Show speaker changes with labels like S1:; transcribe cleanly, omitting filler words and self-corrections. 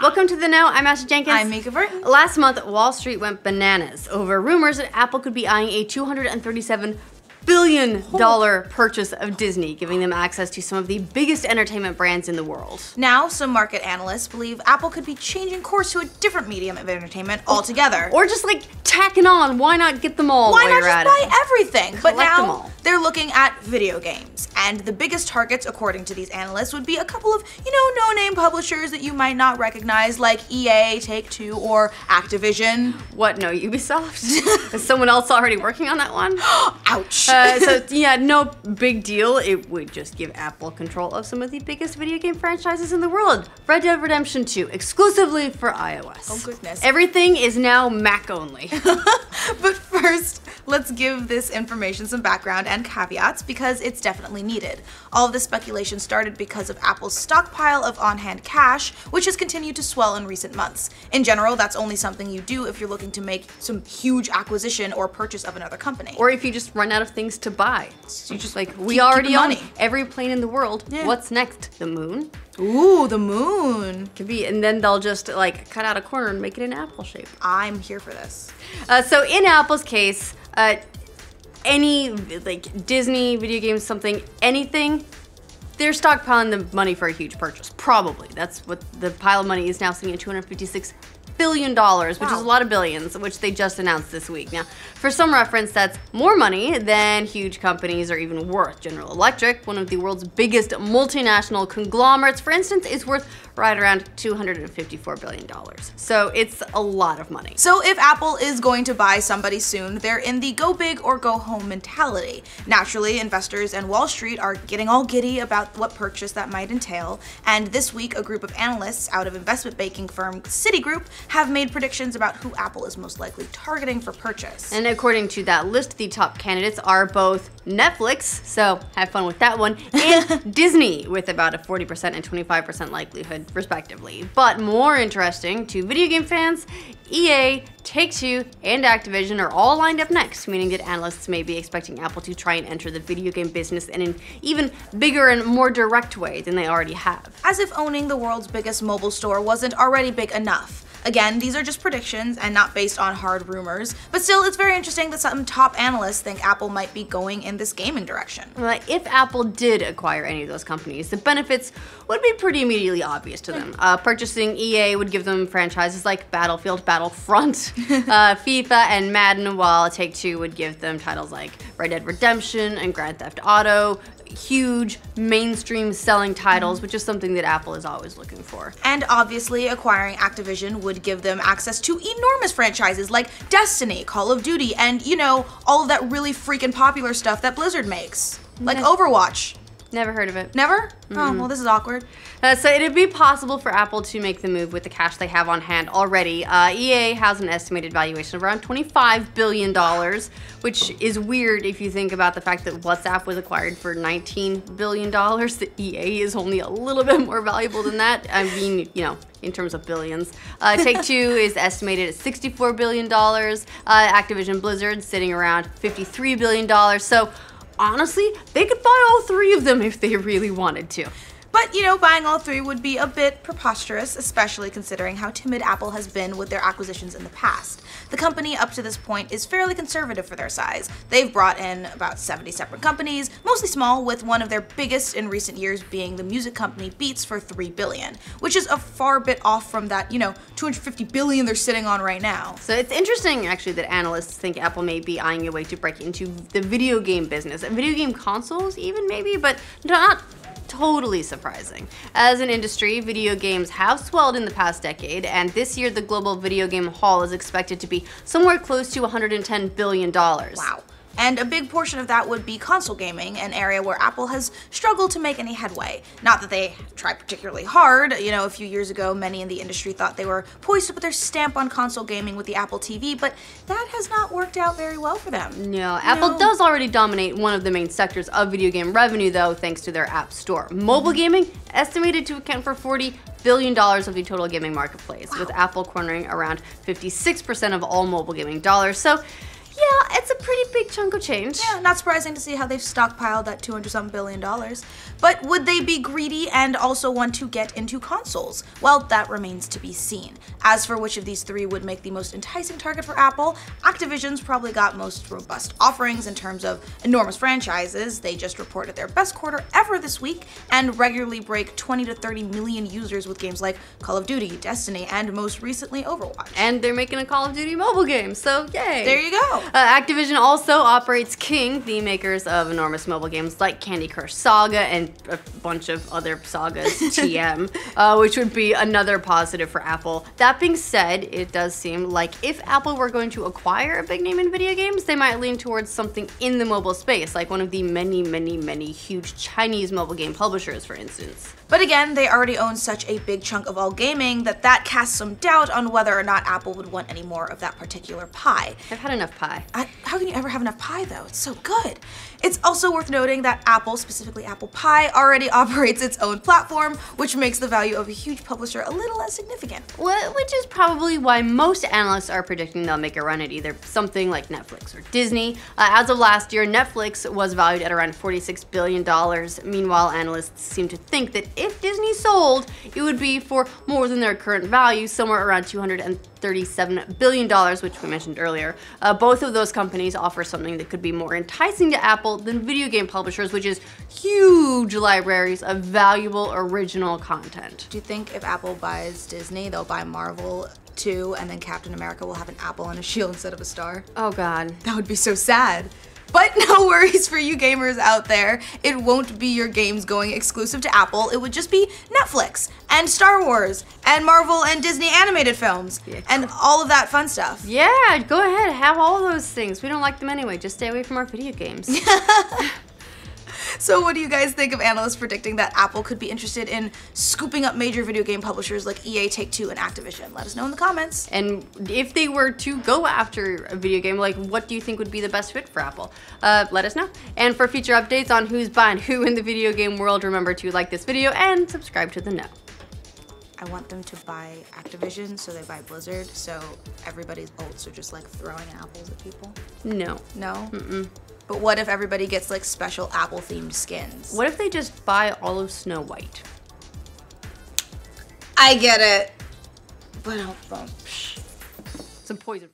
S1: Welcome to The Know. I'm Ashley Jenkins.
S2: I'm Mica Burton.
S1: Last month, Wall Street went bananas over rumors that Apple could be eyeing a $237 billion purchase of Disney, giving them access to some of the biggest entertainment brands in the world.
S2: Now, some market analysts believe Apple could be changing course to a different medium of entertainment altogether.
S1: Or just like tacking on. Why not get them all?
S2: Why
S1: while
S2: not
S1: you're
S2: just
S1: at it?
S2: buy everything? But
S1: Collect them
S2: now
S1: all.
S2: they're looking at video games. And the biggest targets, according to these analysts, would be a couple of, no-name publishers that you might not recognize, like EA, Take-Two, or Activision.
S1: What, no Ubisoft? Is someone else already working on that one?
S2: Ouch.
S1: So yeah, no big deal. It would just give Apple control of some of the biggest video game franchises in the world. Red Dead Redemption 2, exclusively for iOS.
S2: Oh goodness.
S1: Everything is now Mac only.
S2: But first, let's give this information some background and caveats because it's definitely needed. All of this speculation started because of Apple's stockpile of on-hand cash, which has continued to swell in recent months. In general, that's only something you do if you're looking to make some huge acquisition or purchase of another company.
S1: Or if you just run out of things to buy. You just like, we
S2: keep
S1: already
S2: the
S1: own
S2: money.
S1: every plane in the world.
S2: Yeah.
S1: What's next? The moon?
S2: Ooh, the moon.
S1: Could be, and then they'll just like cut out a corner and make it an apple shape.
S2: I'm here for this.
S1: So in Apple's case, any like Disney, video games, something, anything, they're stockpiling the money for a huge purchase. Probably. That's what the pile of money is now sitting at $256 billion, which is a lot of billions, which they just announced this week. Now, for some reference, that's more money than huge companies are even worth. General Electric, one of the world's biggest multinational conglomerates, for instance, is worth right around $254 billion. So it's a lot of money.
S2: So if Apple is going to buy somebody soon, they're in the go big or go home mentality. Naturally, investors and Wall Street are getting all giddy about what purchase that might entail. And this week, a group of analysts out of investment banking firm Citigroup have made predictions about who Apple is most likely targeting for purchase.
S1: And according to that list, the top candidates are both Netflix, so have fun with that one, and Disney, with about a 40% and 25% likelihood respectively. But more interesting to video game fans, EA, Take-Two, and Activision are all lined up next, meaning that analysts may be expecting Apple to try and enter the video game business in an even bigger and more direct way than they already have.
S2: As if owning the world's biggest mobile store wasn't already big enough. Again, these are just predictions and not based on hard rumors, but still it's very interesting that some top analysts think Apple might be going in this gaming direction.
S1: If Apple did acquire any of those companies, the benefits would be pretty immediately obvious to them. Purchasing EA would give them franchises like Battlefield, Battlefront, FIFA, and Madden, while Take-Two would give them titles like Red Dead Redemption and Grand Theft Auto, huge mainstream selling titles, which is something that Apple is always looking for.
S2: And obviously, acquiring Activision would give them access to enormous franchises like Destiny, Call of Duty, and, all of that really freaking popular stuff that Blizzard makes. Like Overwatch.
S1: Never heard of it.
S2: Never? Oh, well, this is awkward.
S1: So it'd be possible for Apple to make the move with the cash they have on hand already. EA has an estimated valuation of around $25 billion, which is weird if you think about the fact that WhatsApp was acquired for $19 billion. The EA is only a little bit more valuable than that. I mean, in terms of billions. Take-Two is estimated at $64 billion. Activision Blizzard sitting around $53 billion. So honestly, they could buy all three of them if they really wanted to.
S2: But, buying all three would be a bit preposterous, especially considering how timid Apple has been with their acquisitions in the past. The company, up to this point, is fairly conservative for their size. They've brought in about 70 separate companies, mostly small, with one of their biggest in recent years being the music company Beats for $3 billion, which is a far bit off from that, $250 billion they're sitting on right now.
S1: So it's interesting, actually, that analysts think Apple may be eyeing a way to break into the video game business. Video game consoles, even, maybe, but not totally surprising. As an industry, video games have swelled in the past decade, and this year the global video game haul is expected to be somewhere close to $110 billion.
S2: Wow. And a big portion of that would be console gaming, an area where Apple has struggled to make any headway. Not that they tried particularly hard. A few years ago, many in the industry thought they were poised to put their stamp on console gaming with the Apple TV, but that has not worked out very well for them.
S1: No, Apple does already dominate one of the main sectors of video game revenue, though, thanks to their App Store. Mobile gaming, estimated to account for $40 billion of the total gaming marketplace, with Apple cornering around 56% of all mobile gaming dollars. So Yeah, it's a pretty big chunk of change.
S2: Yeah, not surprising to see how they've stockpiled that $200-something billion. But would they be greedy and also want to get into consoles? Well, that remains to be seen. As for which of these three would make the most enticing target for Apple, Activision's probably got most robust offerings in terms of enormous franchises. They just reported their best quarter ever this week and regularly break 20 to 30 million users with games like Call of Duty, Destiny, and most recently Overwatch.
S1: And they're making a Call of Duty mobile game, so yay!
S2: There you go!
S1: Activision also operates King, the makers of enormous mobile games like Candy Crush Saga and a bunch of other sagas, TM, which would be another positive for Apple. That being said, it does seem like if Apple were going to acquire a big name in video games, they might lean towards something in the mobile space, like one of the many huge Chinese mobile game publishers, for instance.
S2: But again, they already own such a big chunk of all gaming that casts some doubt on whether or not Apple would want any more of that particular pie.
S1: I've had enough pie.
S2: How can you ever have enough pie, though? It's so good. It's also worth noting that Apple, specifically Apple Pie, already operates its own platform, which makes the value of a huge publisher a little less significant.
S1: Which is probably why most analysts are predicting they'll make a run at either something like Netflix or Disney. As of last year, Netflix was valued at around $46 billion. Meanwhile, analysts seem to think that if Disney sold, it would be for more than their current value, somewhere around $237 billion, which we mentioned earlier. Both of those companies offer something that could be more enticing to Apple than video game publishers, which is huge libraries of valuable original content.
S2: Do you think if Apple buys Disney, they'll buy Marvel too, and then Captain America will have an apple on a shield instead of a star?
S1: Oh God.
S2: That would be so sad. But no worries for you gamers out there. It won't be your games going exclusive to Apple. It would just be Netflix and Star Wars and Marvel and Disney animated films and all of that fun stuff.
S1: Yeah, go ahead, have all those things. We don't like them anyway. Just stay away from our video games.
S2: So what do you guys think of analysts predicting that Apple could be interested in scooping up major video game publishers like EA, Take-Two, and Activision? Let us know in the comments.
S1: And if they were to go after a video game, like what do you think would be the best fit for Apple? Let us know. And for future updates on who's buying who in the video game world, remember to like this video and subscribe to The Know.
S2: I want them to buy Activision so they buy Blizzard, so everybody's ults are just like throwing apples at people.
S1: No.
S2: No?
S1: Mm-mm.
S2: But what if everybody gets like special Apple-themed skins?
S1: What if they just buy all of Snow White?
S2: I get it. But
S1: Some poison.